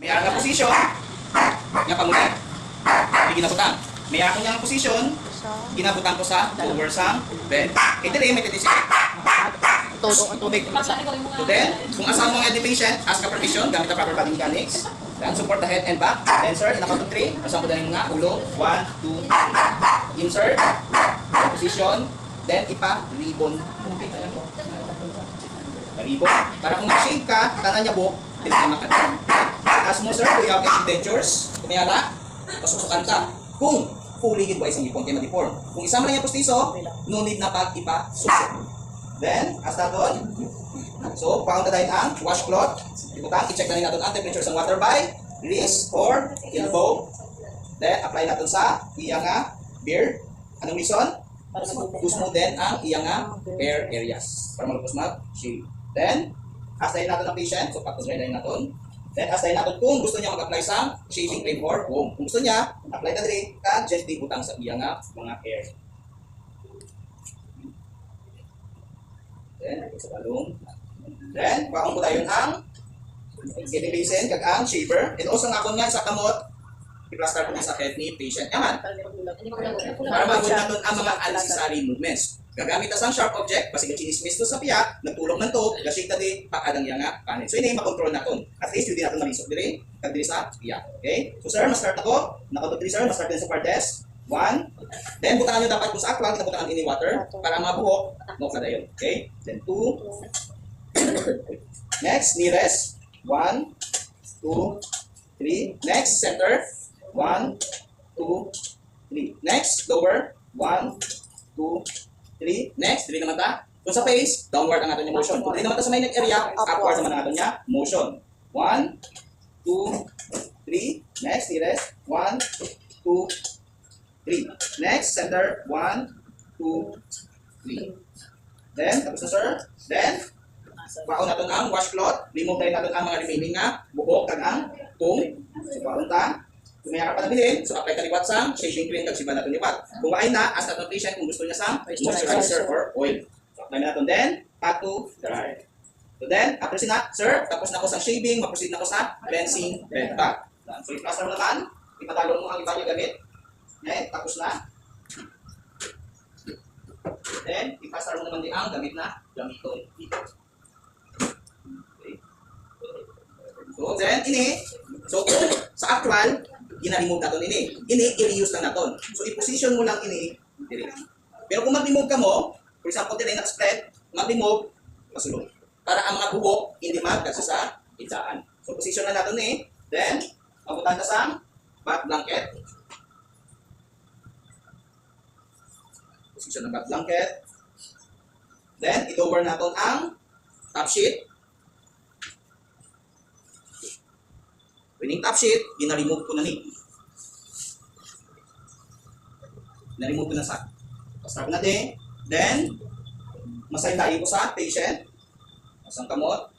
May ang position, nga pamunay. Hindi ginabutang. May ako niyang position, ginabutang ko sa over sa bed. Ito rin, may titisip. Ang tubig. So then, kung asawa mong the patient, ask ka permission, gamit ang proper body mechanics. Then, support the head and back. Then, sir, in a count of 3, asawa ko dahil nga, ulo, 1, 2, 3. Insert, position, then ipa-ribbon. Ribbon. Para kung mag-shave ka, tanan niya buhok, tinatama ka. As mo, sir, kung you have dentures, kumiyala, pasusukan ka. Kung fully gidwise ang ipon, kaya ma-deform. Kung isama lang yung postiso, no need na pag-ipa-susok. Then, as natin, so, paunta tayo ang washcloth. Ibutang, i-check na rin natin ang temperature sa water by wrist or elbow. Then, apply natin sa iyang beard. Anong reason? Tusmo din ang iyang hair areas para malupos mag-shave. Then, astayin natin ang patient. So, patong rin natin. Then, astayin natin kung gusto niya mag-apply sa shaving cream or foam. Kung gusto niya, apply na rin ka, gently butang sa iyang mga hair. Then, sa balong. Then, paong ko tayo ang ginibisin, kag ang shaver. And also, nga kung nga sa kamot, i-plaster ko sa head ni patient. Yaman, para magod natin ang mga unnecessary movements. Gagamit na sang sharp object, basta yung chinismis to sa piya, nagtulog ng to, gashake na di, pakadang yang kanin. So, yun yung makontrol natin. At least, hindi natin marisok diri, kag diri sa piya. Okay? So, sir, ma-start ako. Nakatod diri, sir, ma-start din sa part test. 1. Then, butangan nyo dapat kung sa actual, kinabutangan ini water, para mabuhok, no kada yun. Okay? Then, 2. Next, nearest. 1, 2, 3. Next, center. 1, 2, 3. Next, lower. 1, 2, 3. Next, 3 naman ta. Kung sa face, downward ang aton yung motion. Kung 3 naman ta sa main neck area, upward naman ang aton niya motion. 1, 2, 3. Next, nearest. 1, 2, 3. Next, center. 1, 2, 3. Then, tapos na sir. Then, paon natin ang washcloth. Remove tayo natin ang mga remaining buhok kag ang comb. So, paon ta. Kung may ka bilhin, so apply ka liwat sa shaving cream kag siba natin liwat. Kung maay na, ask natin patient kung gusto niya sa moisturizer or oil. So, apply natin then, pato, dry. So then, after sina, sir, tapos na ko sa shaving, mag-proceed na ko sa cleansing bed bath. So, i-plaster mo naman, ipatalong mo ang iba niyo gamit. Okay, tapos na. Then, ipasar mo naman din ang gamit na gamiton. Okay. So, then, ini. So, sa actual, gina-remove natin ini. Ini, i-reuse lang natin. So, i-position mo lang ini. Pero kung mag-remove ka mo, for example, din ay nak-spread, mag-remove, masulong. Para ang mga buhok, hindi magkasa sa itsaan. So, position na natin ini. Then, mabutan ka sa bath blanket. Position ng bath blanket. Then, i-lower natin ang top sheet. Winning top sheet, gina-remove ko na ni. Na-remove ko na sa. Start natin. Then, masay tayo ko sa patient. Masang kamot.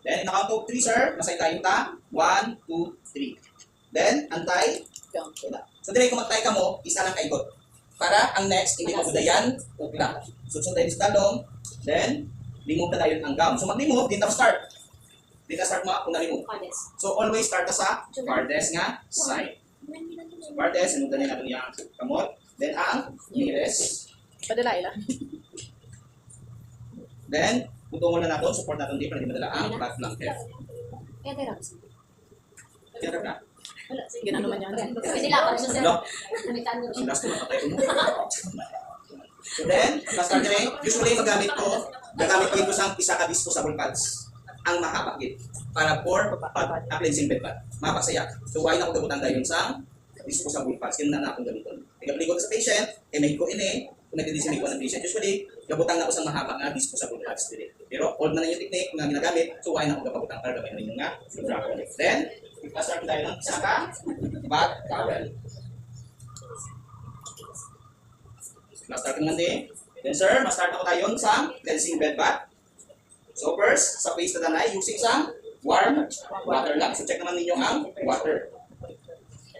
Then, in a count of 3, sir, masay tayo ta. 1, 2, 3. Then, antay. So, dire kung magtay ka mo, isa lang kaigot. Para ang next, hindi mabudayan, upla. So, tayo sa talong, then, remove na tayo ang gown. So, mag-remove, din start. Din start mo kung na-remove. So, always start sa farthest nga side. So, farthest, remove na natin yung kamot. Then, ang nearest. Padala ila. Then, putungon na natin, support natin din para hindi madala ang back blanket. Kaya na. Wala, sige na naman yan. Sila, para sa sila. Last ko napatay ko mo. So then, last card rin, usually gagamit ko ito sa isa ka disposable pads. Ang mahaba git para for cleansing bed pad. Mapasaya. So why na ko gabutan tayo sa disposable pads? Kaya na akong gamiton. Igapli ko sa patient, may ko ini, kung nagdidisimig ko ng patient, usually, gabutan na ko sa mahaba nga disposable pads dire. Pero old na yung technique nga ginagamit, so why na ko gabutan para gawin ninyo nga. Then, i-start tayo ng isa ka bath towel. Ma-start naman din. Then sir, ma-start ako tayo sa cleansing bed bath. So first, sa face na tanay, using sa warm water lang. So check naman ninyo ang water.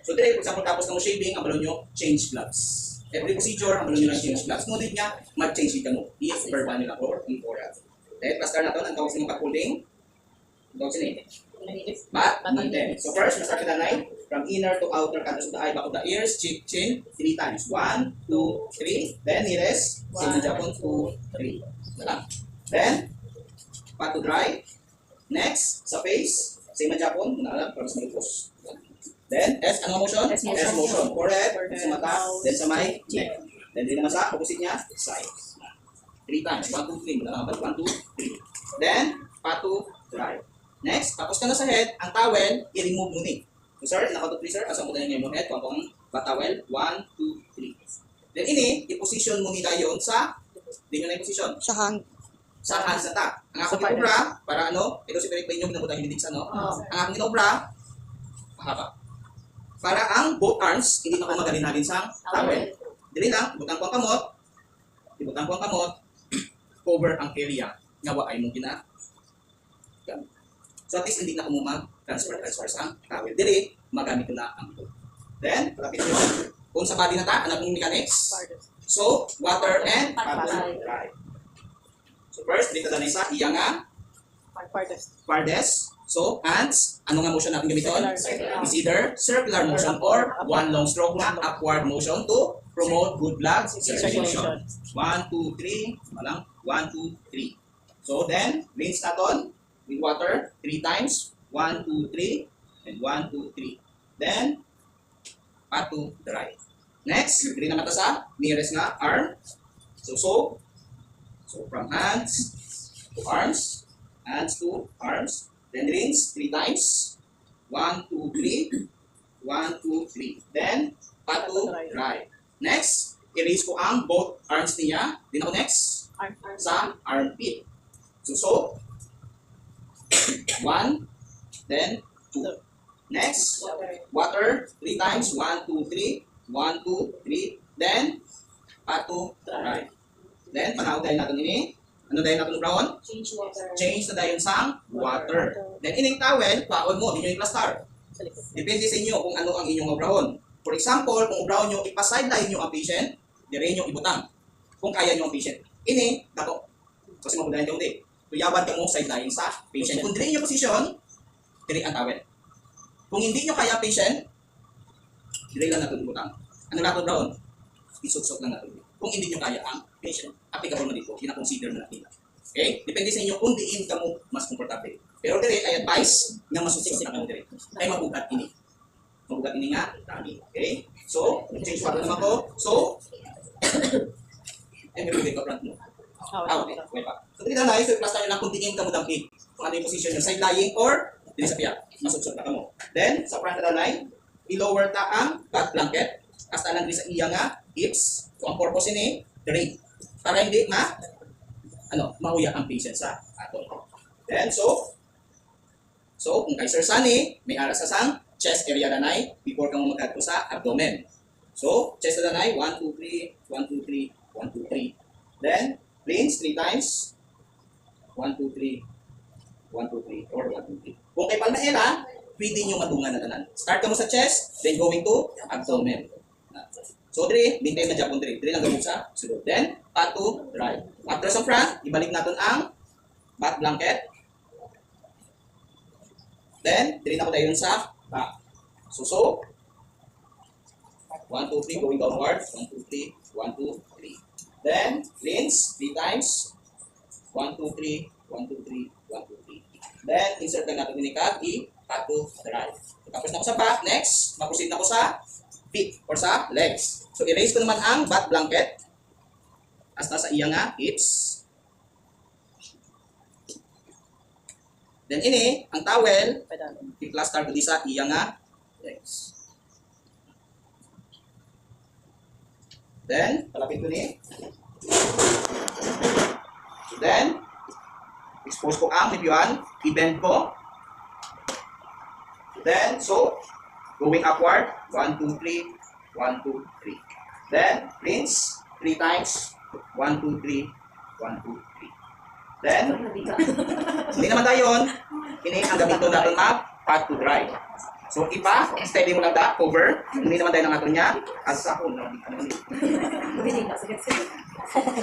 So dire, for example, tapos ng shaving, ang balon nyo, change gloves. Every procedure, ang balon nyo ng change gloves. No need nga, mag-change ka mo. If verbal nila or informal. Then, ma-start natin ang tawag sa mga pag-pulling. Ang tawag sa Bat, maintain. So first, start with the knife. From inner to outer corners of the eye, back of the ears, cheek, chin, 3 times. 1, 2, 3. Then nearest, same na Japan, 2, 3. Lang. Then, pat to dry. Next, sa face, same na Japan, muna lang, para sa malupos. Then, S, ano motion? S motion. S motion. Forehead, sa mata, then sa may neck. Then, din naman sa opposite niya, side. 3 times. 1, 2, 3. Muna lang, 1, 2, 3. Then, pat to dry. Next, tapos ka na sa head, ang towel, i-remove mo ni. So, sir, naka 2, 3, sir. Asa mo tayo ngayon yung head? Kung ang towel, 1, 2, 3. Then, ini, i-position mo nila yun sa, di nyo na i-position, Sa hang. sa hands na ta. Ang akong ginobra, para ano, ito si Peric Peño, pinabutang hindi sa ano. Oo. Ang akong ginobra, mahaba. Para ang both arms, hindi na ko magalinarin sa towel. Dili lang, ibutang ko ang kamot, cover ang area, nga ay mong gina. Yan. So at least hindi na ko mag-transfer sa towel. Dili, magamit ko na ang ito. Then, lapit nyo. Kung sa body na ta, anak ng mechanics. So, water and paddle dry. So first, dito na isa, iya nga, farthest. So, hands, ano nga motion natin gamiton? Circular. Is either circular motion or one long stroke na upward motion to promote good blood circulation. 1, 2, 3, malang, 1, 2, 3. So then, rinse natin with water 3 times, 1, 2, 3, and 1, 2, 3. Then, pat to dry. Next, rin naman ta sa nearest nga arm. So from hands to arms, then rinse 3 times, 1, 2, 3, 1, 2, 3. Then, pat to dry. Next, erase ko ang both arms niya. Din ako next sa armpit. So 1, then 2. Next, water 3 times, 1, 2, 3, 1, 2, 3. Then, pat to dry. Then, panahon dahil natin ini. Ano dahil natin brown? Change na dahil sa water. Then, ining towel, paon mo, din yung i-plaster. Depende sa inyo kung ano ang inyong brown. For example, kung brown nyo, ipasideline nyo ang patient, dire nyo ibutang. Kung kaya nyo ang patient. Ini, dato. Kasi mabudahan nyo hindi. Tuyaban ka mo sideline sa patient. Kung dire nyo position, dire ang towel. Kung hindi nyo kaya patient, dire lang natin ibutang. Ano natin brown? Isutsok lang natin. Kung hindi nyo kaya ang patient, applicable na dito, kina-consider na natin. Okay? Depende sa inyo kung diin ka mo mas komportable. Pero dire, ay advice na masusunod na kamo dire. Ay mabugat ini. Mabugat ini nga, dami. Okay? So, change water naman ko. So, may bigay ka front mo. Okay, okay pa. So, tingnan na, so i-plaster nyo lang kung tingin ka mo dampig. Kung ano yung position nyo, side lying or dili sa piyak. Masusunod na kamo. Then, sa front na line, i-lower ta ang back blanket. Hasta lang din sa iya nga, hips. So, ang purpose ini, drape. Para hindi mahuya ang patient sa ato. Then, so kung kay Sir Sunny, may aras sa sang chest area danay before ka mo magkadto sa abdomen. So, chest na danay, 1, 2, 3, 1, 2, 3, 1, 2, 3. Then, rinse 3 times. 1, 2, 3, 1, 2, 3, or 1, 2, 3. Kung kay palmaela, pwede nyo madungan na tanan. Start ka mo sa chest, then going to abdomen. So, 3, bintay na Japon 3. 3 lang gamot sa sulod. Then, pat to dry. After sa front, ibalik natin ang back blanket. Then, 3 na ko tayo sa back. So, 1, 2, 3, going downward. 1, 2, 3, 1, 2, 3. Then, rinse 3 times. 1, 2, 3, 1, 2, 3, 1, 2, 3. Then, insert lang natin ni Kat, pat to dry. Tapos na ko sa back. Next, maproceed na ko sa feet or sa legs. So, erase ko naman ang back blanket. Hasta sa iya nga hips. Then, ini, ang towel, i-plaster ko di sa iya nga legs. Then, palapit ko ni. Then, expose ko ang nipiwan, i-bend ko. Then, so, going upward, 1, 2, 3, 1, 2, 3. Then, rinse 3 times, 1, 2, 3, 1, 2, 3. Then, hindi naman tayo yun. Ini ang gamitin natin pat to dry. So, steady mo lang cover. Hindi naman tayo ng ato niya. Asa ko,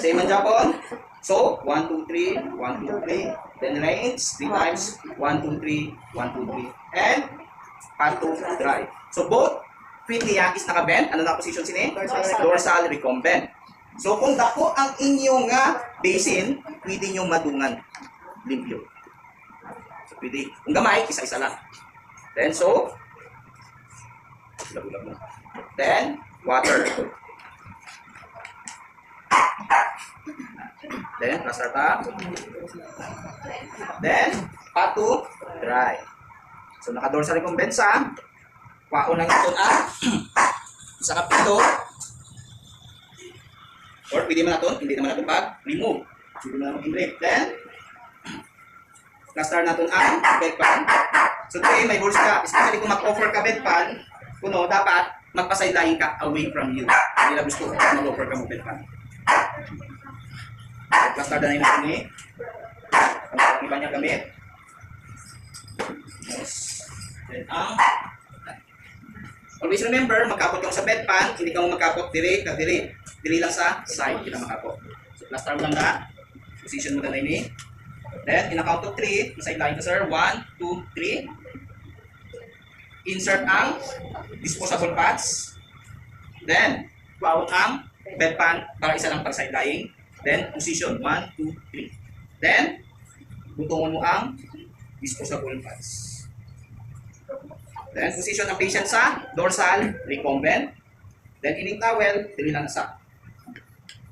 same ang Japon. So, 1, 2, 3, 1, 2, 3. Then range, 3 times, 1, 2, 3, 1, 2, 3. And, pato, dry. So, both feet ni Yankees nakabend. Ano na position sini? Dorsal recumbent. So, kung dako ang inyong basin, pwede nyo madungan. Limpyo. So, pwede. Kung gamay, isa-isa lang. Then, so, lag-lag mo. Then, water. Then, restart up. Then, pato, dry. So, naka-dorsal recumbent sa kwaon lang ito sa kapito. Or pwede man natin, hindi naman natin pag-remove. Pwede man natin i-break. Then, na-start natin ang bedpan. So today, may rules ka. Especially kung mag-offer ka bedpan, kuno, dapat magpa-sideline ka away from you. Hindi na gusto mag-offer ka mo bedpan. Na-start na natin ni. Ang iba niya gamit. Yes. Then, always remember, magkapot ka sa bedpan, hindi ka mo magkapot dire, dili lang sa side, kita makapot. So, plaster mo lang na, position mo na ini. Then, in a count of 3, sideline ka sir, 1, 2, 3. Insert ang disposable pads. Then, out ang bedpan para isa lang para sideline. Then, position, 1, 2, 3. Then, butungon mo ang disposable pads. Then, position ng patient sa dorsal recumbent. Then, ining towel, dili lang sa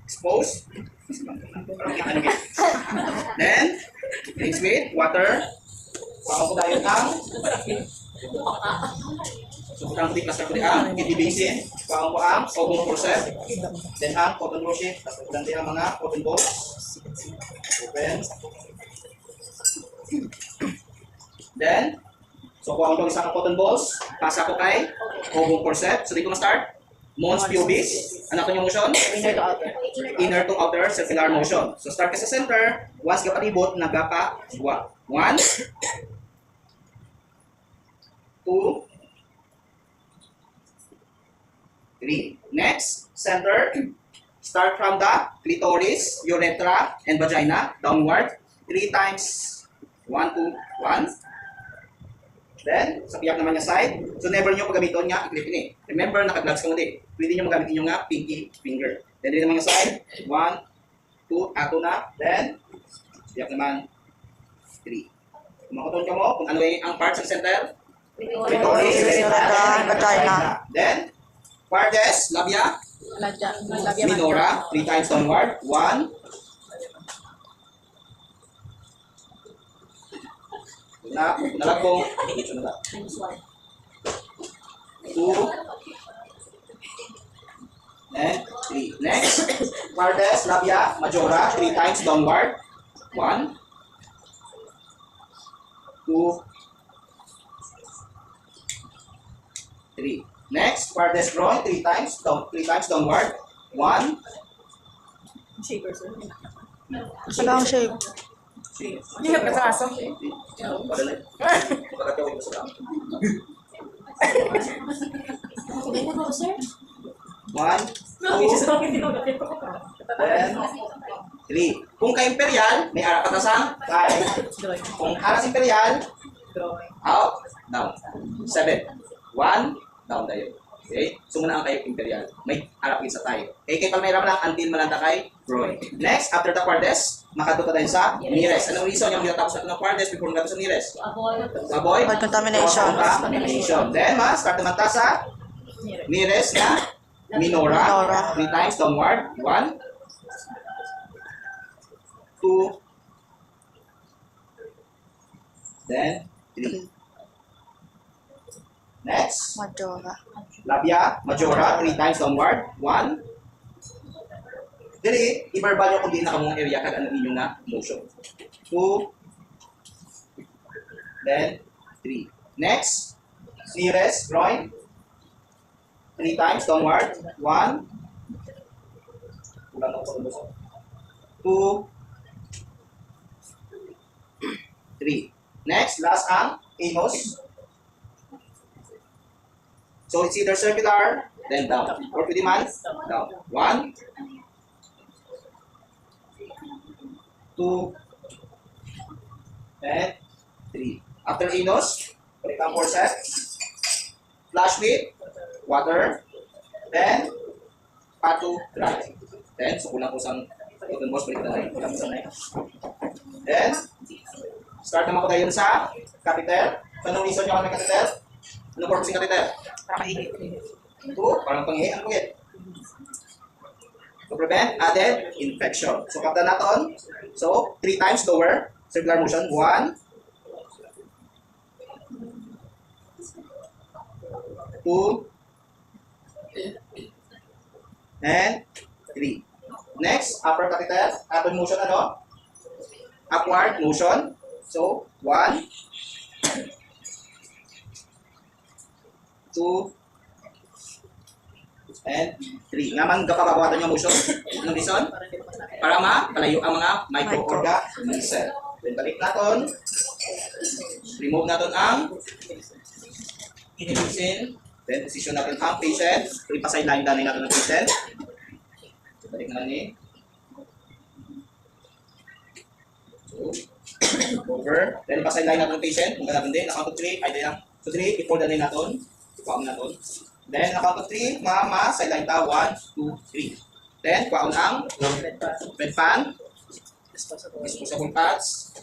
expose. Then, rinse with water. Pakaw ko tayo ang so, kung di plaster ko di ang kidney basin. Pakaw ko ang ovum forceps. Then, ang cotton brushing. Tapos, ganti ang mga cotton balls. Open. Then, so kung ang isang cotton balls, pasa ko kay ovum forceps. So dito ma-start. Mons pubis. Ano ito yung motion? Inner to outer. Inner to outer circular motion. So start ka sa center. Once ka palibot, nagapa buwa. 1, 2, 3. Next, center. Start from the clitoris, urethra, and vagina downward. 3 times. 1, 2, 1. Then, sa piyak naman niya side. So, never nyo pagamiton nga, i-clip ini. Remember, naka-gloves ka mo din. Pwede nyo magamit yung nga pinky finger. Then, din naman yung side. 1, 2, ato na. Then, piyak naman 3. Kung makuton ka mo, kung ano yung ang parts ng center. Clitoris, urethra, vagina. Then, pardes, labia, Labia minora, 3 times downward. 1, nalagpong, ito na lang. 2, and 3. Next, pardes, labia, majora, 3 times downward. 1, 2, 3. Next, pardes groin, 3 times downward. 1, shaper, sir. Wala akong shape. Hindi ka pa sa aso. Okay na po, sir. 1, 2, 3. Kung ka-imperial, may arap patasang kay. Drawing. Kung aras imperial, Drawing. out, down. 7. 1, down tayo. Okay? So muna ang kayo imperial. May arap sa tayo. Okay, kay Palmera lang until malanta kay groin. Next, after the quartes, makatuto tayo sa nearest. Anong reason yung tapos natin ng quartes before natin sa nearest? Avoid Contamination. Contamination. Then, start naman tayo sa nearest na minora. 3 times downward. 1, 2, then 3. Next, Majora. labia, majora, 3 times downward. 1. Dili, i-verbal nyo kung di na kamong area kag ano inyong na motion. 2. Then, 3. Next, nearest, groin. 3 times downward. 1. Kulang ako sa luso. 2. 3. Next, last ang anus. So it's either circular, then down. Or pwede man, down. 1, 2, and 3. After inos, balik ang forceps. Flush with water. Then, pato dry. Then, so kulang po sa cotton balls, balik na tayo. Kulang po sa neck. Then, start naman ko tayo sa catheter. Anong reason nyo kami catheter? Anong purpose ng catheter? Para mainit. Ito, parang pangihi. Ano po yan? To prevent added infection. So, kapta natin. So, 3 times lower. Circular motion. 1, 2, and 3. Next, upper catheter. Upward motion ano? Upward motion. So, 1, 2, and 3. Naman kapababawatan yung motion. Anong reason? Para mapalayo ang mga microorganism. Then balik natin. Remove natin ang inhibition. Then position natin ang patient. So ipasideline natin ang patient. Balik na ni. So, over. Then ipasideline natin ang patient. Kung natin din, na-count of 3. Ay, din lang. So 3, i-fold na din natin. Ipawang natin. Then, na-count of 3, mama, sideline ta, 1, 2, 3. Then, kwaon ang bed pan, disposable pads.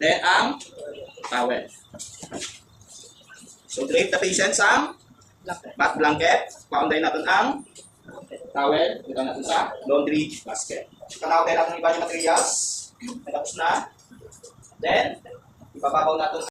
Then, ang towel. So, drape the patient sa bath blanket. Kwaon din natin ang towel. Ito natin sa laundry basket. Kanaw tayo natin iba yung materials. Natapos na. Then, ipababaw natin